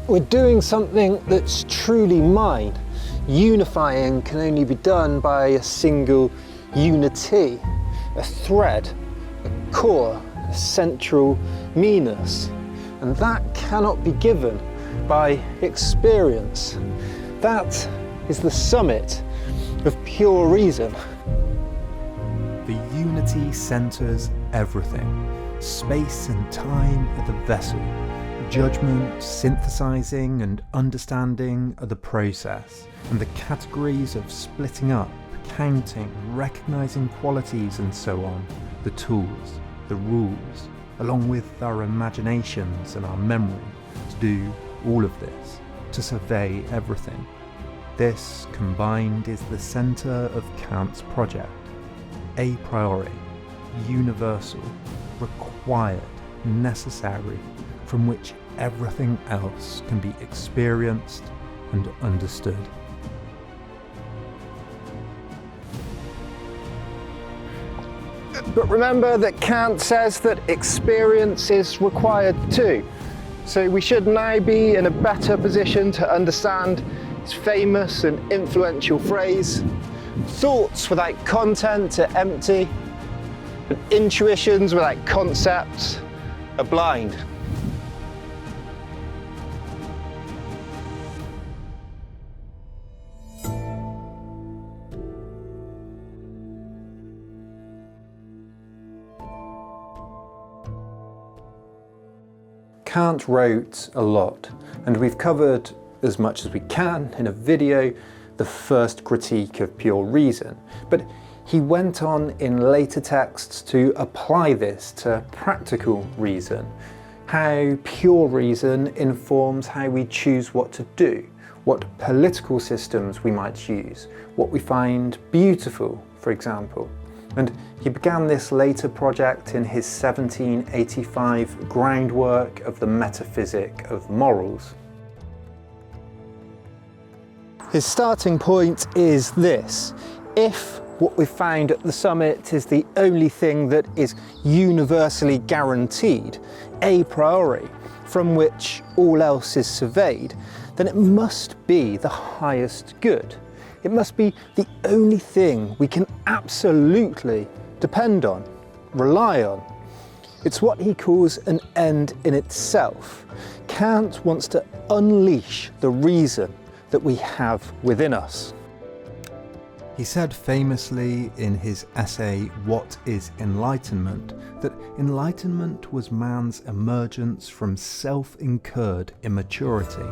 We're doing something that's truly mine. Unifying can only be done by a single unity, a thread, a core, a central me-ness. And that cannot be given by experience. That is the summit of pure reason. The unity centres everything. Space and time are the vessel. Judgment, synthesizing, and understanding are the process. And the categories of splitting up, counting, recognizing qualities, and so on, the tools, the rules, along with our imaginations and our memory, to do all of this, to survey everything. This, combined, is the centre of Kant's project. A priori, universal, required, necessary, from which everything else can be experienced and understood. But remember that Kant says that experience is required too. So we should now be in a better position to understand his famous and influential phrase, thoughts without content are empty, and intuitions without concepts are blind. Kant wrote a lot, and we've covered as much as we can in a video the first critique of pure reason, but he went on in later texts to apply this to practical reason, how pure reason informs how we choose what to do, what political systems we might use, what we find beautiful, for example. And he began this later project in his 1785 Groundwork of the Metaphysics of Morals. His starting point is this: if what we've found at the summit is the only thing that is universally guaranteed, a priori, from which all else is surveyed, then it must be the highest good. It must be the only thing we can absolutely depend on, rely on. It's what he calls an end in itself. Kant wants to unleash the reason that we have within us. He said famously in his essay, What is Enlightenment?, that enlightenment was man's emergence from self-incurred immaturity.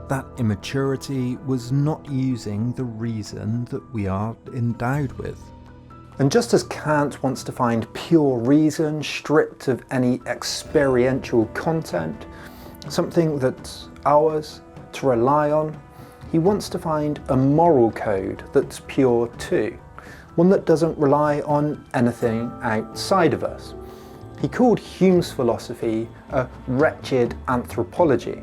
That immaturity was not using the reason that we are endowed with. And just as Kant wants to find pure reason stripped of any experiential content, something that's ours to rely on, he wants to find a moral code that's pure too, one that doesn't rely on anything outside of us. He called Hume's philosophy a wretched anthropology.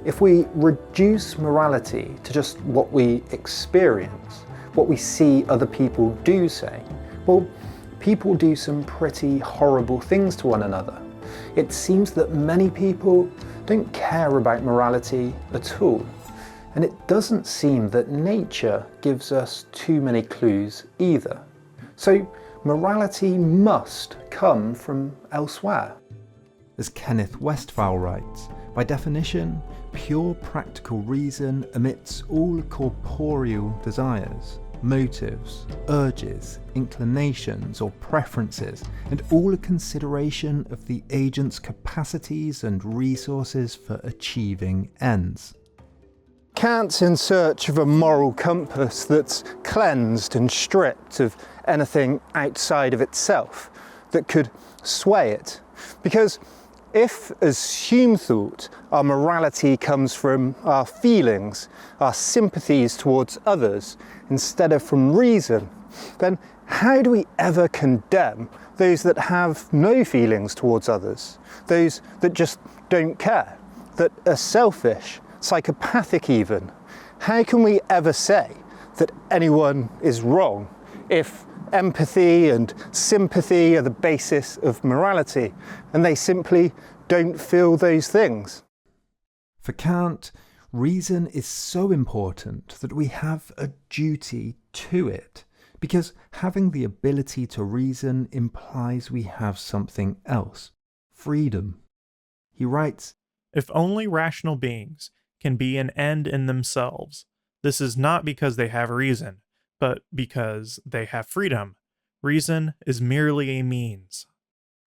If we reduce morality to just what we experience, what we see other people do say, well, people do some pretty horrible things to one another. It seems that many people don't care about morality at all. And it doesn't seem that nature gives us too many clues either. So morality must come from elsewhere. As Kenneth Westphal writes, by definition, pure practical reason omits all corporeal desires, motives, urges, inclinations or preferences, and all a consideration of the agent's capacities and resources for achieving ends. Kant's in search of a moral compass that's cleansed and stripped of anything outside of itself that could sway it. Because if, as Hume thought, our morality comes from our feelings, our sympathies towards others, instead of from reason, then how do we ever condemn those that have no feelings towards others, those that just don't care, that are selfish, psychopathic even? How can we ever say that anyone is wrong if empathy and sympathy are the basis of morality and they simply don't feel those things? For Kant, reason is so important that we have a duty to it, because having the ability to reason implies we have something else, freedom. He writes, If only rational beings can be an end in themselves, this is not because they have reason, but because they have freedom. Reason is merely a means.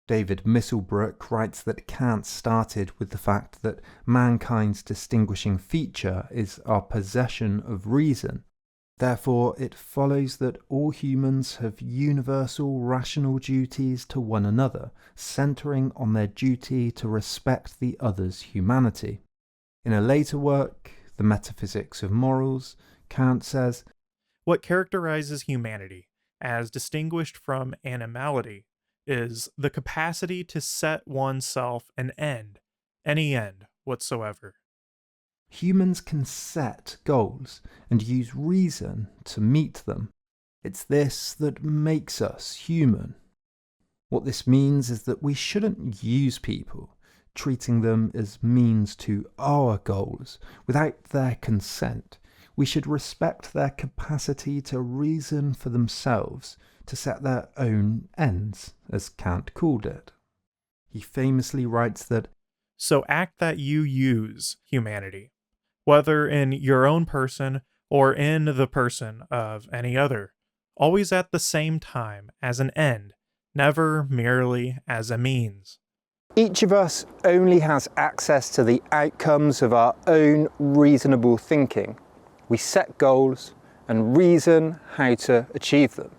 David Misselbrook writes that Kant started with the fact that mankind's distinguishing feature is our possession of reason. Therefore, it follows that all humans have universal rational duties to one another, centering on their duty to respect the other's humanity. In a later work, The Metaphysics of Morals, Kant says, What characterizes humanity, as distinguished from animality, is the capacity to set oneself an end, any end whatsoever. Humans can set goals and use reason to meet them. It's this that makes us human. What this means is that we shouldn't use people, treating them as means to our goals without their consent. We should respect their capacity to reason for themselves, to set their own ends, as Kant called it. He famously writes that, So act that you use humanity, whether in your own person or in the person of any other, always at the same time as an end, never merely as a means. Each of us only has access to the outcomes of our own reasonable thinking. We set goals and reason how to achieve them.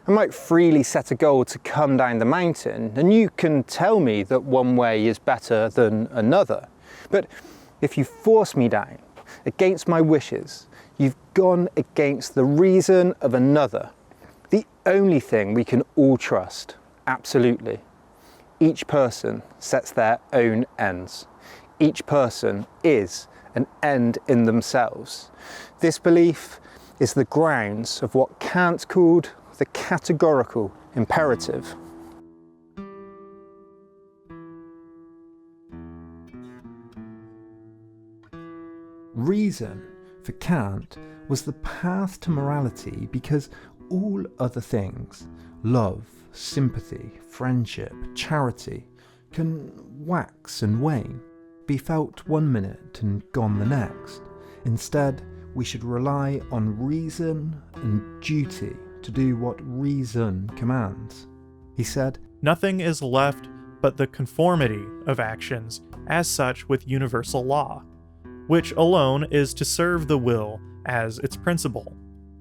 I might freely set a goal to come down the mountain, and you can tell me that one way is better than another. But if you force me down against my wishes, you've gone against the reason of another. The only thing we can all trust, absolutely. Each person sets their own ends. Each person is an end in themselves. This belief is the grounds of what Kant called the categorical imperative. Reason, for Kant, was the path to morality because all other things, love, sympathy, friendship, charity, can wax and wane, be felt one minute and gone the next. Instead, we should rely on reason and duty to do what reason commands. He said, Nothing is left but the conformity of actions as such with universal law, which alone is to serve the will as its principle.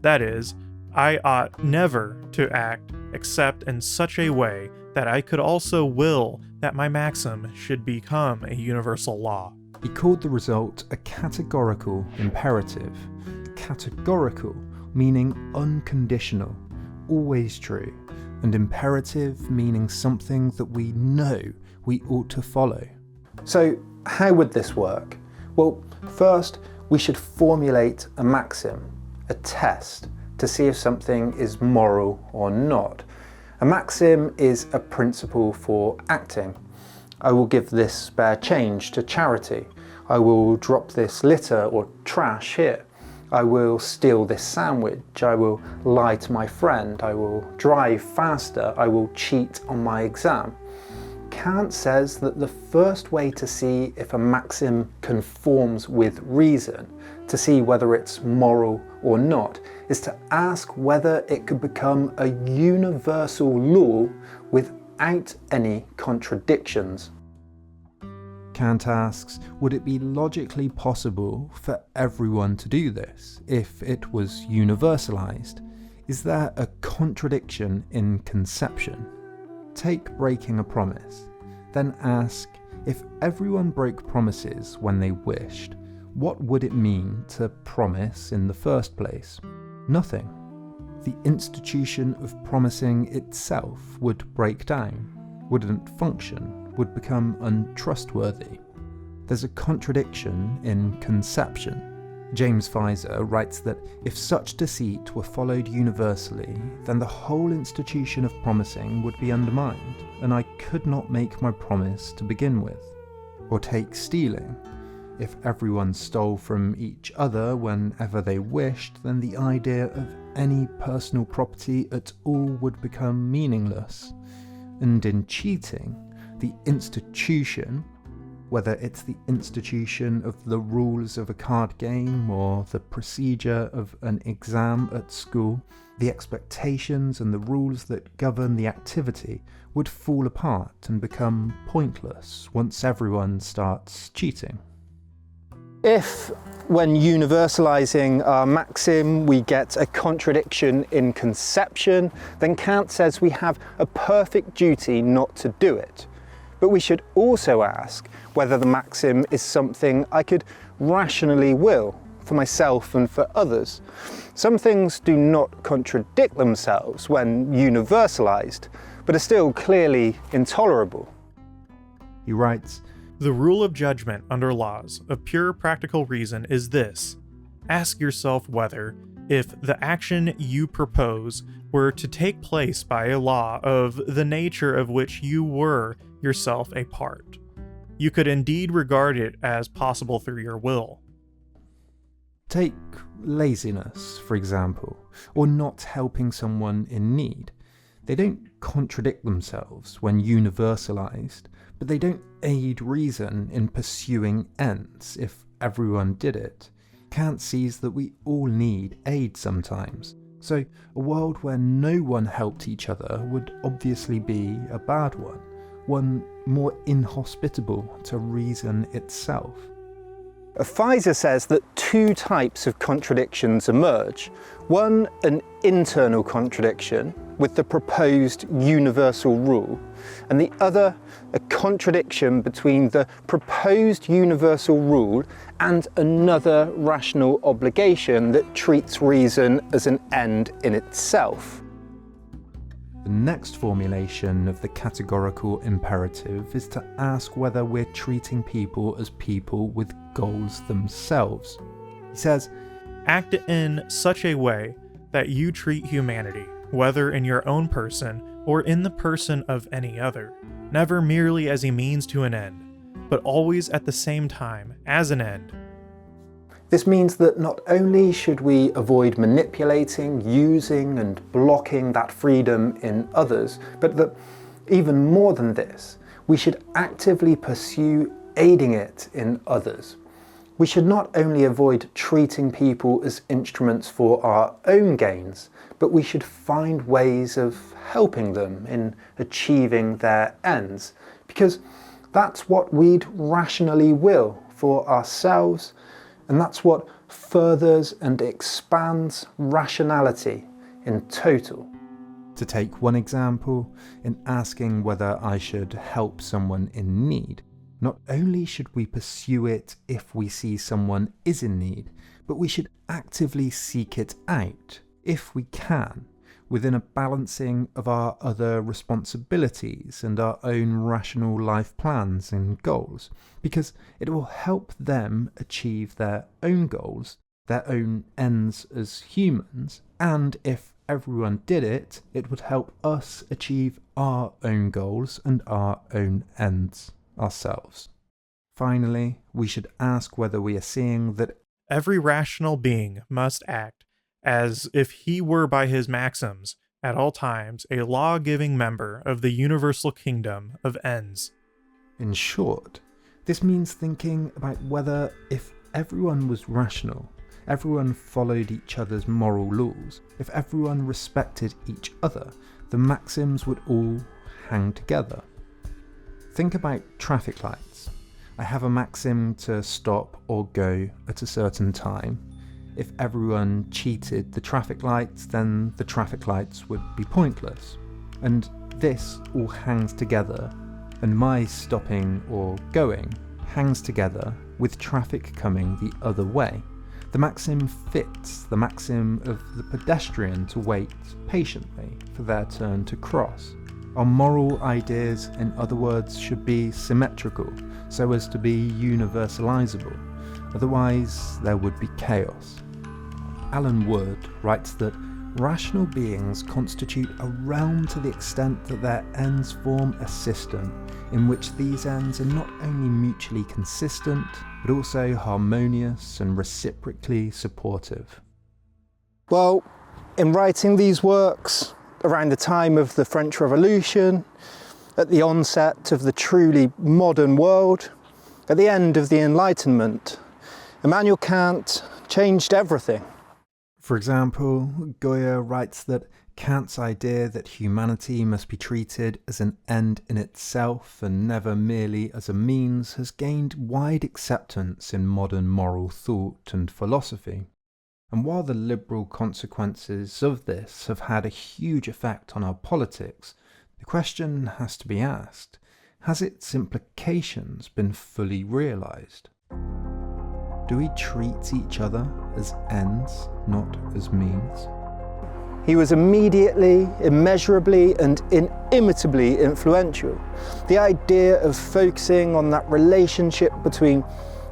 That is, I ought never to act except in such a way that I could also will that my maxim should become a universal law. He called the result a categorical imperative. Categorical meaning unconditional, always true, and imperative meaning something that we know we ought to follow. So how would this work? Well, first we should formulate a maxim, a test, to see if something is moral or not. A maxim is a principle for acting. I will give this spare change to charity. I will drop this litter or trash here. I will steal this sandwich. I will lie to my friend. I will drive faster. I will cheat on my exam. Kant says that the first way to see if a maxim conforms with reason, to see whether it's moral or not, is to ask whether it could become a universal law without any contradictions. Kant asks, would it be logically possible for everyone to do this if it was universalized? Is there a contradiction in conception? Take breaking a promise, then ask, if everyone broke promises when they wished, what would it mean to promise in the first place? Nothing. The institution of promising itself would break down, wouldn't function, would become untrustworthy. There's a contradiction in conception. James Pfizer writes that if such deceit were followed universally, then the whole institution of promising would be undermined, and I could not make my promise to begin with. Or take stealing. If everyone stole from each other whenever they wished, then the idea of any personal property at all would become meaningless. And in cheating, the institution, whether it's the institution of the rules of a card game or the procedure of an exam at school, the expectations and the rules that govern the activity would fall apart and become pointless once everyone starts cheating. If, when universalizing our maxim, we get a contradiction in conception, then Kant says we have a perfect duty not to do it. But we should also ask whether the maxim is something I could rationally will for myself and for others. Some things do not contradict themselves when universalized, but are still clearly intolerable. He writes, The rule of judgment under laws of pure practical reason is this: ask yourself whether, if the action you propose were to take place by a law of the nature of which you were yourself a part, you could indeed regard it as possible through your will. Take laziness, for example, or not helping someone in need. They don't contradict themselves when universalized, but they don't aid reason in pursuing ends if everyone did it. Kant sees that we all need aid sometimes, so a world where no one helped each other would obviously be a bad one more inhospitable to reason itself. Pfizer says that two types of contradictions emerge. One, an internal contradiction with the proposed universal rule, and the other, a contradiction between the proposed universal rule and another rational obligation that treats reason as an end in itself. The next formulation of the categorical imperative is to ask whether we're treating people as people with goals themselves. He says, Act in such a way that you treat humanity whether in your own person or in the person of any other, never merely as a means to an end, but always at the same time as an end. This means that not only should we avoid manipulating, using and blocking that freedom in others, but that even more than this, we should actively pursue aiding it in others. We should not only avoid treating people as instruments for our own gains, but we should find ways of helping them in achieving their ends, because that's what we'd rationally will for ourselves, and that's what furthers and expands rationality in total. To take one example, in asking whether I should help someone in need, not only should we pursue it if we see someone is in need, but we should actively seek it out, if we can, within a balancing of our other responsibilities and our own rational life plans and goals, because it will help them achieve their own goals, their own ends as humans, and if everyone did it, it would help us achieve our own goals and our own ends ourselves. Finally, we should ask whether we are seeing that Every rational being must act as if he were by his maxims, at all times, a law-giving member of the universal kingdom of ends. in short, this means thinking about whether if everyone was rational, everyone followed each other's moral laws, if everyone respected each other, the maxims would all hang together. Think about traffic lights. I have a maxim to stop or go at a certain time. If everyone cheated the traffic lights, then the traffic lights would be pointless. And this all hangs together, and my stopping or going hangs together with traffic coming the other way. The maxim fits the maxim of the pedestrian to wait patiently for their turn to cross. Our moral ideas, in other words, should be symmetrical, so as to be universalizable. Otherwise, there would be chaos. Alan Wood writes that rational beings constitute a realm to the extent that their ends form a system in which these ends are not only mutually consistent, but also harmonious and reciprocally supportive. Well, in writing these works, around the time of the French Revolution, at the onset of the truly modern world, at the end of the Enlightenment, Immanuel Kant changed everything. For example, Goya writes that Kant's idea that humanity must be treated as an end in itself and never merely as a means has gained wide acceptance in modern moral thought and philosophy. And while the liberal consequences of this have had a huge effect on our politics, the question has to be asked, has its implications been fully realised? Do we treat each other as ends, not as means? He was immediately, immeasurably and inimitably influential. The idea of focusing on that relationship between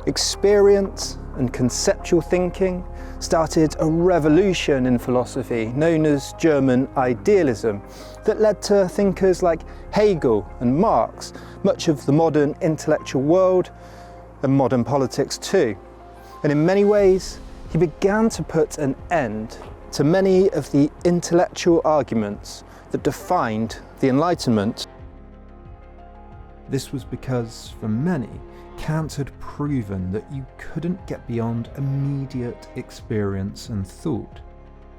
experience and conceptual thinking started a revolution in philosophy known as German idealism that led to thinkers like Hegel and Marx, much of the modern intellectual world and modern politics too. And in many ways, he began to put an end to many of the intellectual arguments that defined the Enlightenment. This was because, for many, Kant had proven that you couldn't get beyond immediate experience and thought.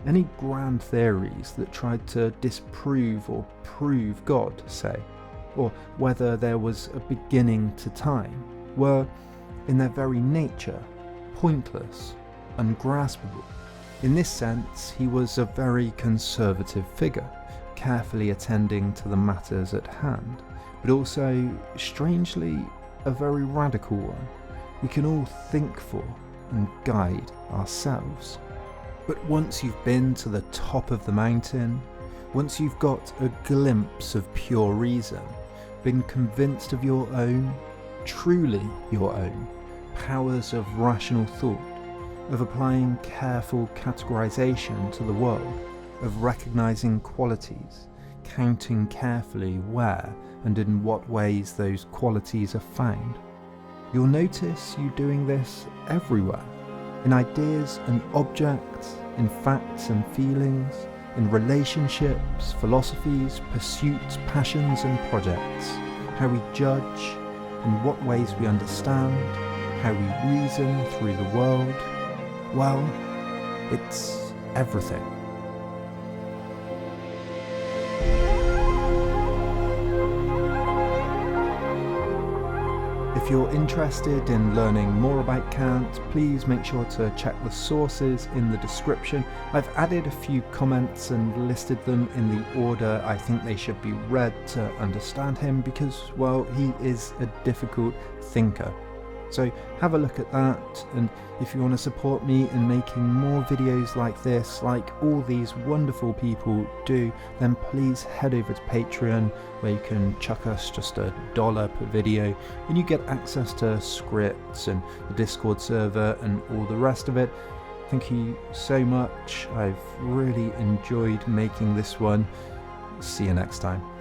Any grand theories that tried to disprove or prove God, say, or whether there was a beginning to time, were, in their very nature, pointless, ungraspable. In this sense, he was a very conservative figure, carefully attending to the matters at hand, but also, strangely, a very radical one. We can all think for and guide ourselves. But once you've been to the top of the mountain, once you've got a glimpse of pure reason, been convinced of your own, truly your own, powers of rational thought, of applying careful categorization to the world, of recognizing qualities, counting carefully where and in what ways those qualities are found. You'll notice you doing this everywhere, in ideas and objects, in facts and feelings, in relationships, philosophies, pursuits, passions and projects, how we judge, in what ways we understand, how we reason through the world. Well, it's everything. If you're interested in learning more about Kant, please make sure to check the sources in the description. I've added a few comments and listed them in the order I think they should be read to understand him because, well, he is a difficult thinker. So have a look at that, and if you want to support me in making more videos like this, like all these wonderful people do, then please head over to Patreon, where you can chuck us just $1 per video, and you get access to scripts and the Discord server and all the rest of it. Thank you so much. I've really enjoyed making this one. See you next time.